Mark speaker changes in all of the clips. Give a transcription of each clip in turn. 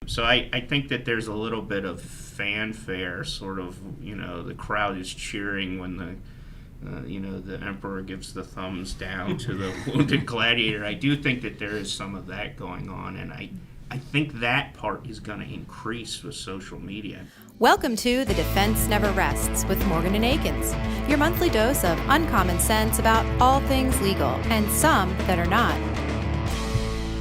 Speaker 1: So I think that there's a little bit of fanfare, sort of, the crowd is cheering when the emperor gives the thumbs down to the wounded gladiator. I do think that there is some of that going on, and I think that part is going to increase with social media.
Speaker 2: Welcome to The Defense Never Rests with Morgan and Akins, your monthly dose of uncommon sense about all things legal and some that are not.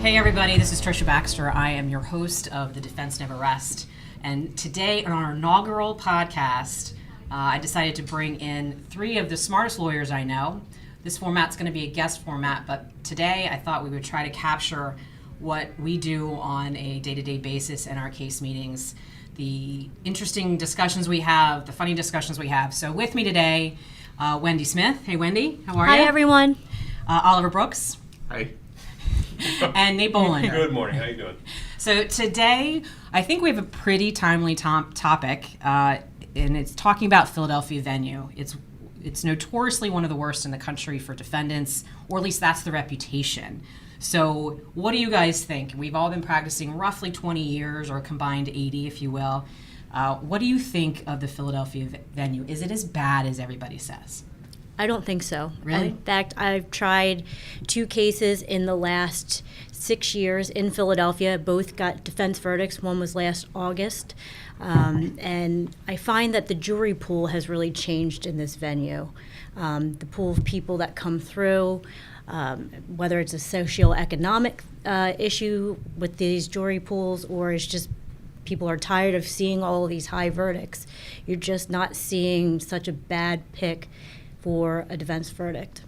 Speaker 3: Hey everybody, this is Patricia Baxter. I am your host of The Defense Never Rests. And today on our inaugural podcast, I decided to bring in three of the smartest lawyers I know. This format's going to be a guest format, but today I thought we would try to capture what we do on a day-to-day basis in our case meetings, the interesting discussions we have, the funny discussions we have. So with me today, Wendy Smith. Hey Wendy, how are you?
Speaker 4: Hi everyone.
Speaker 3: Oliver Brooks.
Speaker 1: Hi.
Speaker 3: And Nate Bohlander.
Speaker 5: Good morning. How you doing?
Speaker 3: So today, I think we have a pretty timely topic, and it's talking about Philadelphia venue. It's notoriously one of the worst in the country for defendants, or at least that's the reputation. So what do you guys think? We've all been practicing roughly 20 years, or combined 80, if you will. What do you think of the Philadelphia venue? Is it as bad as everybody says?
Speaker 4: I don't think so.
Speaker 3: Really?
Speaker 4: In fact, I've tried 2 cases in the last 6 years in Philadelphia. Both got defense verdicts. One was last August. And I find that the jury pool has really changed in this venue. The pool of people that come through, whether it's a socioeconomic issue with these jury pools or it's just people are tired of seeing all of these high verdicts. You're just not seeing such a bad pick for a defense verdict.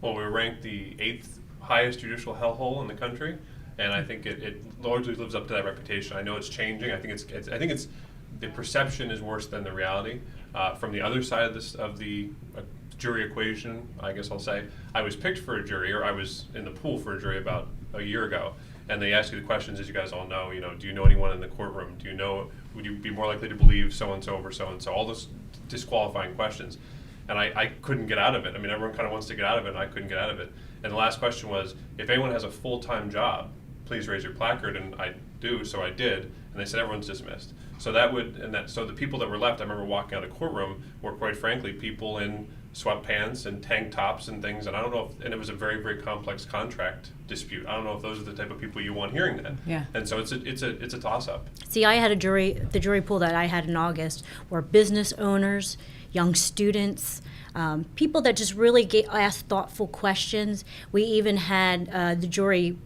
Speaker 5: Well, we're ranked the 8th highest judicial hellhole in the country, and I think it largely lives up to that reputation. I know it's changing. I think it's the perception is worse than the reality. From the other side of the jury equation, I guess I'll say, I was picked for a jury, or I was in the pool for a jury about a year ago, and they ask you the questions, as you guys all know. Do you know anyone in the courtroom? Would you be more likely to believe so and so over so and so? All those disqualifying questions. And I couldn't get out of it. I mean, everyone kind of wants to get out of it, and I couldn't get out of it. And the last question was, if anyone has a full-time job, please raise your placard. And I do, so I did. And they said everyone's dismissed. So so the people that were left, I remember walking out of the courtroom, were quite frankly people in sweatpants and tank tops and things. And I don't know and it was a very, very complex contract dispute. I don't know if those are the type of people you want hearing that.
Speaker 3: Yeah.
Speaker 5: And so it's a toss-up.
Speaker 4: See, I had the jury pool that I had in August were business owners, young students, people that just really asked thoughtful questions. We even had the jury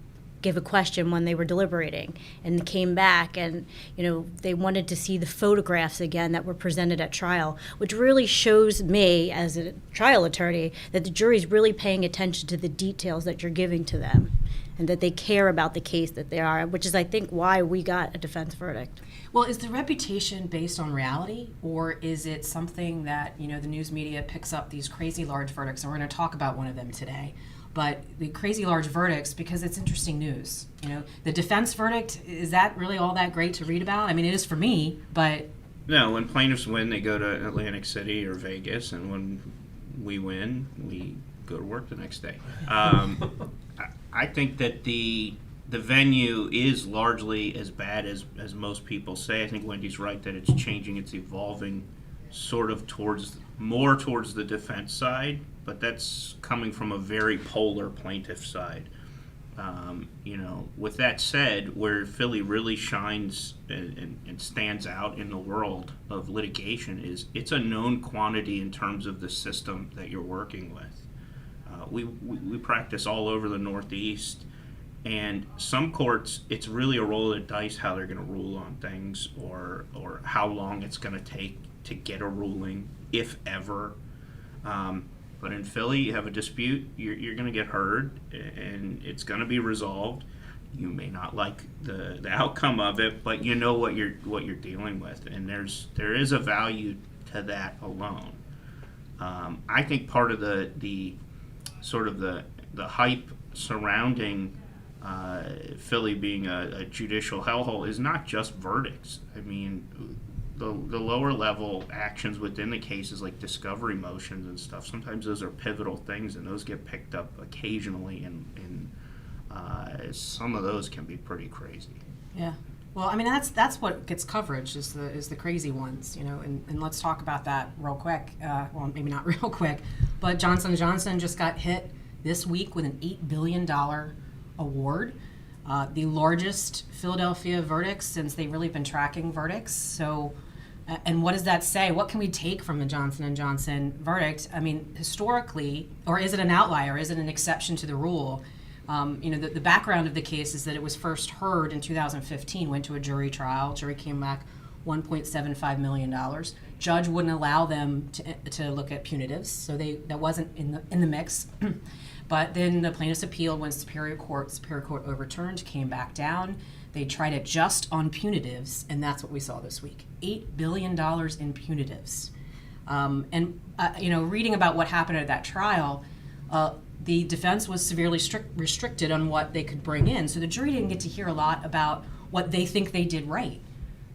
Speaker 4: give a question when they were deliberating and came back and they wanted to see the photographs again that were presented at trial, which really shows me as a trial attorney that the jury's really paying attention to the details that you're giving to them and that they care about the case that they are, which is I think why we got a defense verdict.
Speaker 3: Well, is the reputation based on reality, or is it something that, the news media picks up these crazy large verdicts, and we're going to talk about one of them today, but the crazy large verdicts because it's interesting news. The defense verdict, is that really all that great to read about? I mean, it is for me, but...
Speaker 1: No, when plaintiffs win, they go to Atlantic City or Vegas, and when we win, we go to work the next day. I think that the venue is largely as bad as most people say. I think Wendy's right that it's changing, it's evolving sort of more towards the defense side, but that's coming from a very polar plaintiff side. With that said, where Philly really shines and stands out in the world of litigation is it's a known quantity in terms of the system that you're working with. We practice all over the Northeast. And some courts, it's really a roll of the dice how they're going to rule on things or how long it's going to take to get a ruling, if ever. But in Philly, you have a dispute, you're going to get heard, and it's going to be resolved. You may not like the outcome of it, but you know what you're dealing with, and there is a value to that alone. I think part of the sort of the hype surrounding Philly being a judicial hellhole is not just verdicts. I mean, the lower level actions within the cases like discovery motions and stuff, sometimes those are pivotal things and those get picked up occasionally and some of those can be pretty crazy.
Speaker 3: Yeah. Well, I mean, that's what gets coverage is the crazy ones, and let's talk about that real quick. Well, maybe not real quick, but Johnson & Johnson just got hit this week with an $8 billion award, the largest Philadelphia verdict since they've really been tracking verdicts. So, and what does that say? What can we take from the Johnson & Johnson verdict? I mean, historically, or is it an outlier? Is it an exception to the rule? The background of the case is that it was first heard in 2015, went to a jury trial. Jury came back $1.75 million. Judge wouldn't allow them to look at punitives, so that wasn't in the mix. But then the plaintiffs appealed, went to Superior Court. Superior Court overturned, came back down. They tried it just on punitives, and that's what we saw this week. $8 billion in punitives. Reading about what happened at that trial, the defense was severely restricted on what they could bring in. So the jury didn't get to hear a lot about what they think they did right.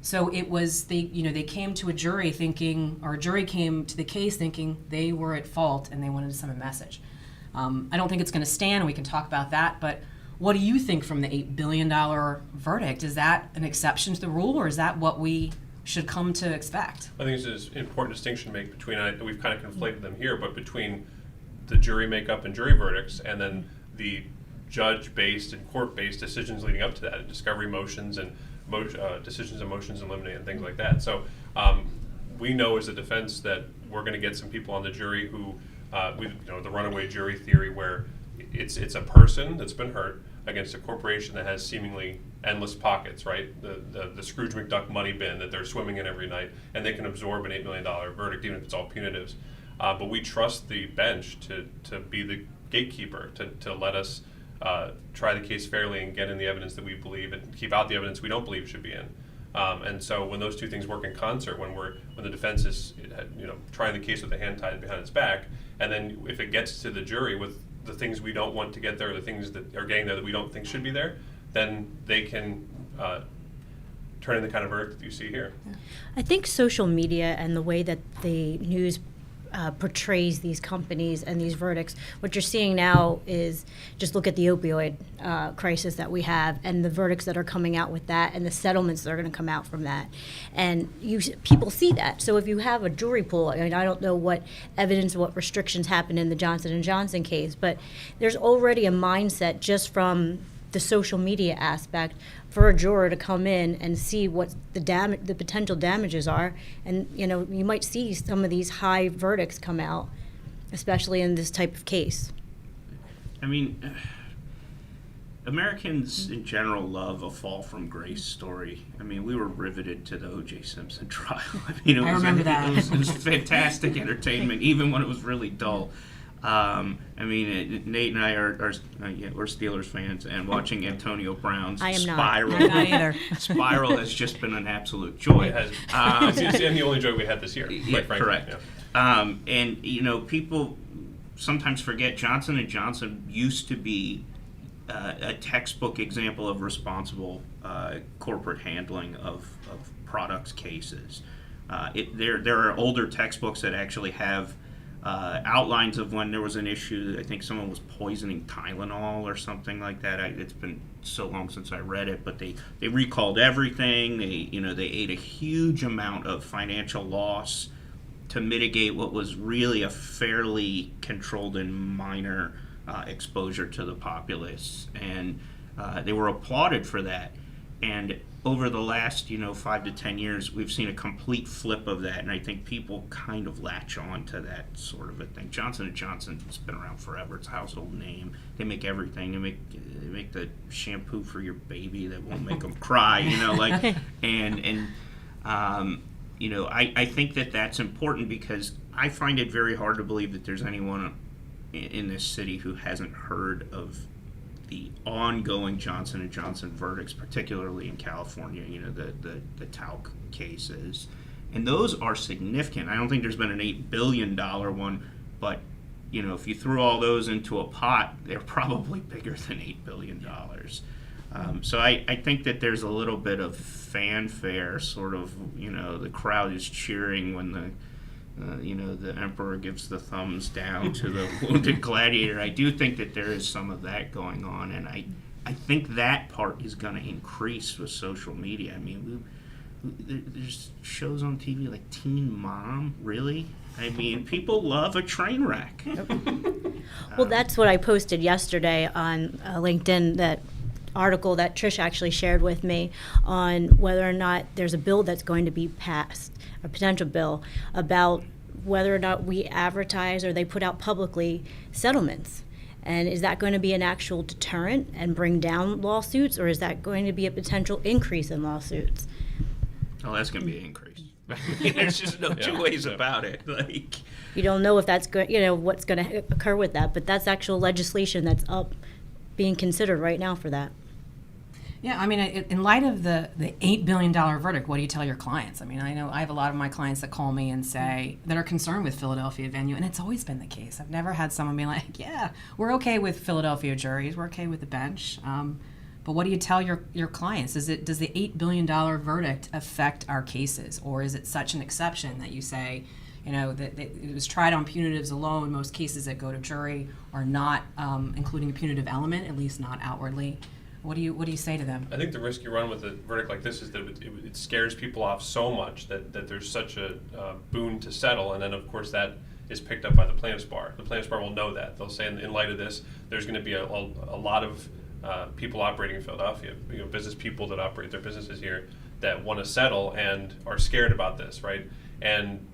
Speaker 3: So it was, they came to a jury thinking, or a jury came to the case thinking they were at fault and they wanted to send a message. I don't think it's going to stand, and we can talk about that, but what do you think from the $8 billion verdict? Is that an exception to the rule, or is that what we should come to expect?
Speaker 5: I think it's an important distinction to make between, we've kind of conflated them here, but between the jury makeup and jury verdicts and then the judge-based and court-based decisions leading up to that, discovery motions and decisions and motions and eliminate and things like that. So we know as a defense that we're going to get some people on the jury who, the runaway jury theory where it's a person that's been hurt against a corporation that has seemingly endless pockets, right? The Scrooge McDuck money bin that they're swimming in every night, and they can absorb an $8 million verdict even if it's all punitives. But we trust the bench to be the gatekeeper, to let us try the case fairly and get in the evidence that we believe and keep out the evidence we don't believe should be in. And so when those two things work in concert, when the defense is trying the case with the hand tied behind its back, and then if it gets to the jury with the things we don't want to get there, or the things that are getting there that we don't think should be there, then they can turn in the kind of verdict that you see here.
Speaker 4: I think social media and the way that the news portrays these companies and these verdicts, what you're seeing now is just look at the opioid crisis that we have and the verdicts that are coming out with that and the settlements that are going to come out from that. And people see that. So if you have a jury pool, I mean, I don't know what evidence, what restrictions happened in the Johnson & Johnson case, but there's already a mindset just from the social media aspect for a juror to come in and see what the potential damages are, and you might see some of these high verdicts come out, especially in this type of case.
Speaker 1: I mean, Americans in general love a fall from grace story. I mean, we were riveted to the O.J. Simpson trial. I mean,
Speaker 3: I remember that.
Speaker 1: It was fantastic entertainment, even when it was really dull. Nate and I we're Steelers fans, and watching Antonio Brown's Spiral.
Speaker 3: I'm not either.
Speaker 1: Spiral has just been an absolute joy.
Speaker 5: It has. It's the only joy we had this year, quite frankly.
Speaker 1: Correct. Yeah. People sometimes forget Johnson & Johnson used to be a textbook example of responsible corporate handling of products cases. There are older textbooks that actually have outlines of when there was an issue. I think someone was poisoning Tylenol or something like that. It's been so long since I read it, but they recalled everything. They ate a huge amount of financial loss to mitigate what was really a fairly controlled and minor exposure to the populace, and they were applauded for that. And over the last 5 to 10 years, we've seen a complete flip of that, and I think people kind of latch on to that sort of a thing. Johnson & Johnson's been around forever. It's a household name. They make everything. They make the shampoo for your baby that won't make them cry. I think that that's important because I find it very hard to believe that there's anyone in this city who hasn't heard of the ongoing Johnson & Johnson verdicts, particularly in California, the talc cases. And those are significant. I don't think there's been an $8 billion one, but if you threw all those into a pot, they're probably bigger than $8 billion. So I think that there's a little bit of fanfare, sort of, the crowd is cheering when the emperor gives the thumbs down to the wounded gladiator. I do think that there is some of that going on, and I think that part is going to increase with social media. I mean, there's shows on TV like Teen Mom, really? I mean, people love a train wreck.
Speaker 4: Well, that's what I posted yesterday on LinkedIn, that article that Trish actually shared with me on whether or not there's a bill that's going to be passed, a potential bill, about whether or not we advertise or they put out publicly settlements. And is that going to be an actual deterrent and bring down lawsuits, or is that going to be a potential increase in lawsuits?
Speaker 1: Oh, that's going to be an increase. I mean, there's just no two ways about it. Like,
Speaker 4: You don't know if that's going, what's going to occur with that, but that's actual legislation that's up being considered right now for that.
Speaker 3: Yeah, I mean, in light of the $8 billion verdict, what do you tell your clients? I mean, I know I have a lot of my clients that call me and say that are concerned with Philadelphia venue, and it's always been the case. I've never had someone be like, yeah, we're okay with Philadelphia juries, we're okay with the bench. But what do you tell your clients? Does the $8 billion verdict affect our cases, or is it such an exception that you say, that it was tried on punitives alone? Most cases that go to jury are not including a punitive element, at least not outwardly. What do you say to them?
Speaker 5: I think the risk you run with a verdict like this is that it scares people off so much that there's such a boon to settle, and then of course that is picked up by the plaintiff's bar. The plaintiff's bar will know that. They'll say in light of this, there's going to be a lot of people operating in Philadelphia, business people that operate their businesses here that want to settle and are scared about this, right? And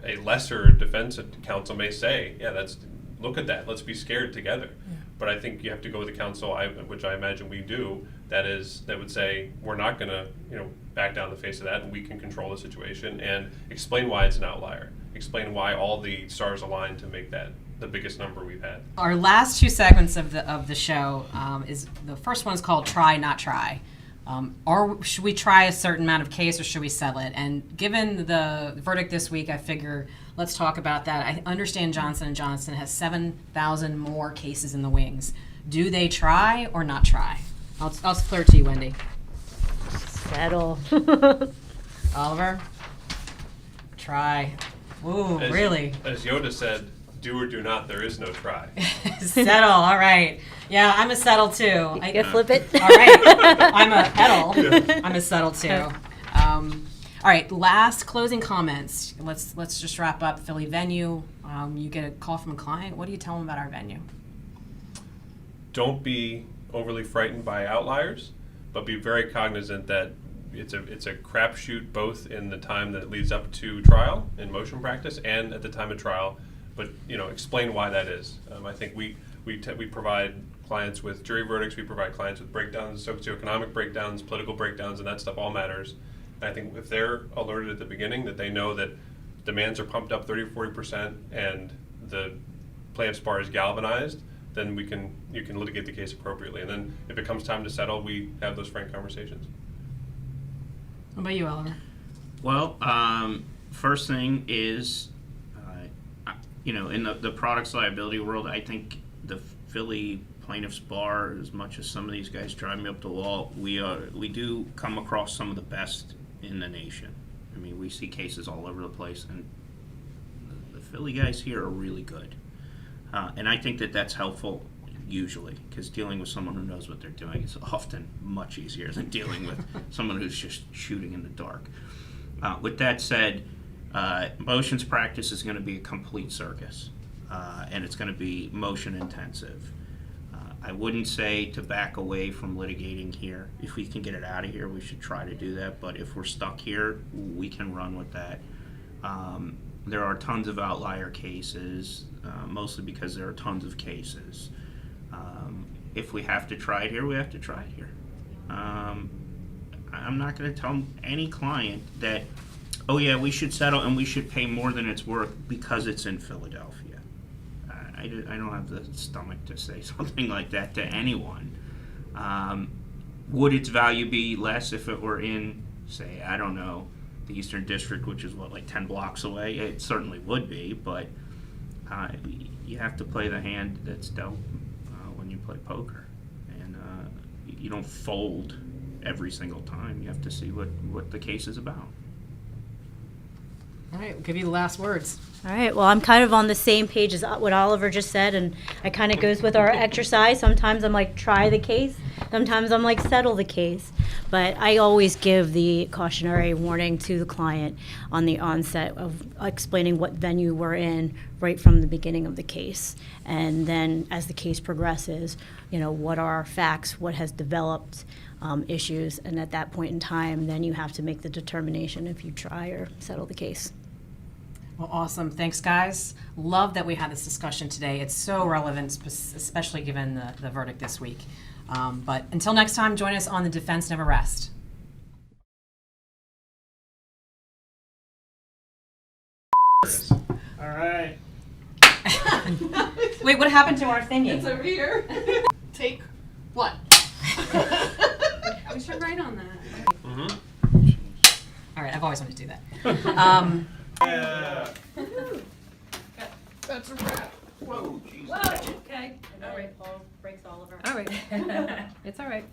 Speaker 5: a lesser defense counsel may say, yeah, look at that, let's be scared together. Yeah. But I think you have to go with the counsel, which I imagine we do, that would say, we're not going to back down the face of that, and we can control the situation, and explain why it's an outlier. Explain why all the stars align to make that the biggest number we've had.
Speaker 3: Our last two segments of the show is, the first one is called Try, Not Try. Or should we try a certain amount of case, or should we settle it? And given the verdict this week, I figure let's talk about that. I understand Johnson & Johnson has 7,000 more cases in the wings. Do they try or not try? I'll throw it to you, Wendy.
Speaker 4: Settle.
Speaker 3: Oliver? Try. Ooh, really?
Speaker 5: As Yoda said, do or do not, there is no try.
Speaker 3: Settle, all right. Yeah, I'm a settle too.
Speaker 4: You flip it?
Speaker 3: All right. I'm a ettle. I'm a settle too. All right, last closing comments. Let's just wrap up. Philly venue. You get a call from a client. What do you tell them about our venue?
Speaker 5: Don't be overly frightened by outliers, but be very cognizant that it's a crapshoot, both in the time that leads up to trial in motion practice and at the time of trial. But explain why that is. I think we provide clients with jury verdicts. We provide clients with breakdowns, socioeconomic breakdowns, political breakdowns, and that stuff all matters. And I think if they're alerted at the beginning that they know that demands are pumped up 30 or 40% and the plaintiff's bar is galvanized, then you can litigate the case appropriately. And then if it comes time to settle, we have those frank conversations.
Speaker 3: What about you, Oliver?
Speaker 1: Well, first thing is, in the products liability world, I think the Philly plaintiff's bar, as much as some of these guys drive me up the wall, we do come across some of the best in the nation. I mean, we see cases all over the place, and the Philly guys here are really good. And I think that that's helpful usually, because dealing with someone who knows what they're doing is often much easier than dealing with someone who's just shooting in the dark. With that said, motions practice is going to be a complete circus, and it's going to be motion intensive. I wouldn't say to back away from litigating here. If we can get it out of here, we should try to do that, but if we're stuck here, we can run with that. There are tons of outlier cases, mostly because there are tons of cases. If we have to try it here, we have to try it here. I'm not going to tell any client that, oh yeah, we should settle and we should pay more than it's worth because it's in Philadelphia. I don't have the stomach to say something like that to anyone. Would its value be less if it were in, say, I don't know, the Eastern District, which is like 10 blocks away? It certainly would be, but you have to play the hand that's dealt when you play poker. And you don't fold every single time. You have to see what the case is about.
Speaker 3: All right, we'll give you the last words.
Speaker 4: All right, well, I'm kind of on the same page as what Oliver just said, and it kind of goes with our exercise. Sometimes I'm like, try the case. Sometimes I'm like, settle the case. But I always give the cautionary warning to the client on the onset of explaining what venue we're in right from the beginning of the case. And then as the case progresses, what are our facts, what has developed, issues, and at that point in time, then you have to make the determination if you try or settle the case.
Speaker 3: Well, awesome. Thanks, guys. Love that we had this discussion today. It's so relevant, especially given the verdict this week. But until next time, join us on The Defense Never Rest.
Speaker 1: All right.
Speaker 3: Wait, what happened to our thingy?
Speaker 6: It's over here. Take one. We should write on that.
Speaker 3: All right, I've always wanted to do that.
Speaker 1: Yeah.
Speaker 6: That's a wrap.
Speaker 1: Whoa, jeez.
Speaker 6: Okay.
Speaker 4: All right, Paul breaks all of our.
Speaker 6: All right. It's all right.